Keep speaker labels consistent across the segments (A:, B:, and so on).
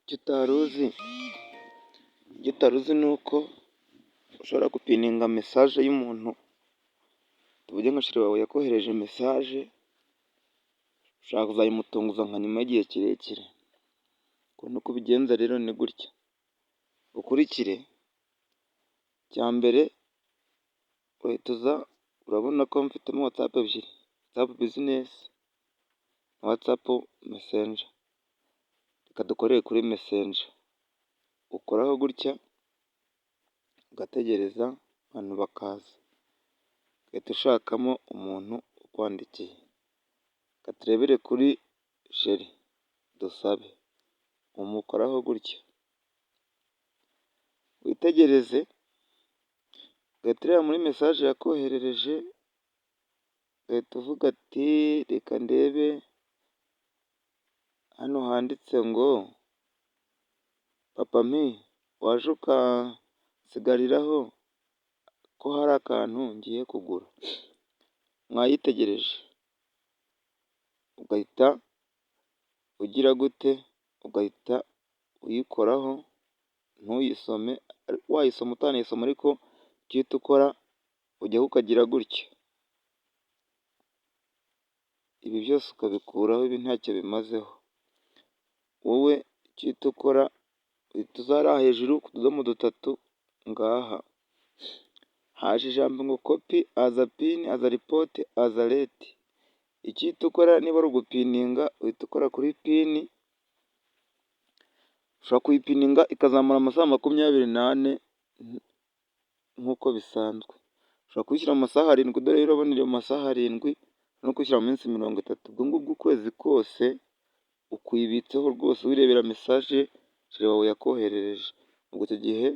A: Icyo utari uzi ni uko ushobora gupininga mesaje y'umuntu, tuvuge nka sheri wawe yakohereje mesaje, ushaka kuzayimutunguza nka nyuma y'igihe kirekire. Ukuntu uko ubigenza rero ni gutya: ukurikire icya mbere, uhita uza, urabona ko mfitemo watsapu ebyiri: watsapu bizinesi na watsapu mesenja. Reka dukorere kuri mesenja. Ukoraho gutya ugategereza abantu bakaza, ugahita ushakamo umuntu ukwandikiye. Reka turebere kuri Sheri Dusabe, umukoraho gutya, witegereze, ugahita ureba muri mesaje yakoherereje, ugahita uvuga ati reka ndebe hano handitse ngo papa mpi waje ukansigariraho ko hari akantu ngiye kugura. Mwayitegereje, ugahita ugira gute, ugahita uyikoraho, ntuyisome, wayisoma utanayisoma ariko icyo uhita ukora ujyaho ukagira gutya, ibi byose ukabikuraho, ibi ntacyo bimazeho. Wowe icyo uhita ukora, uhita uza hariya hejuru ku tudomo dutatu ngaha, haje ijambo ngo kopi aza pini aza ripoti aza reti. Icyo uhita ukora niba ari ugupininga, uhita ukora kuri pini, ushobora kuyipininga ikazamara amasaha 24 nk'uko bisanzwe. Ushobora kuyishyira mu masaha 7, dore rero urabona iri mu masaha 7, no kuyishyira mu minsi 30. Ubwo ngubwo ukwezi kose ukuyibitseho rwose wirebera mesaje sheri wawe yakoherereje. Ubwo icyo gihe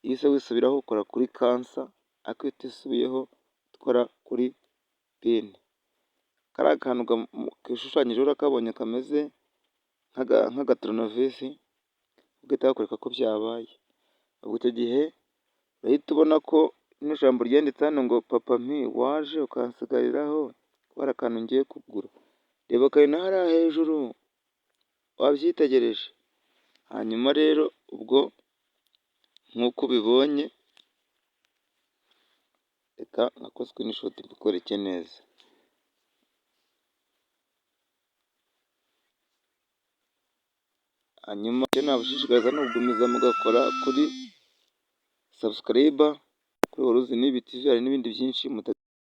A: iyo uhise wisubiraho ukora kuri kansa, ariko iyo utisubiyeho ukora kuri pini. Kariya kantu gashushanyijeho urakabonye kameze nk'agatoronovisi, ugahita gakwereka ko byabaye. Ubwo icyo gihe urahita ubona ko rino jambo ryanditse hano ngo papa mpi waje ukansigariraho ko hari akantu ngiye kugura. Reba kari na hariya hejuru, wabyitegereje. Hanyuma rero ubwo nk'uko ubibonye, reka nkako sikirinishoti mbikwereke neza. Hanyuma icyo nabashishikariza ni ugukomeza mugakora kuri sabusikarayiba, kuri Horuzi Niyi TV, hari n'ibindi byinshi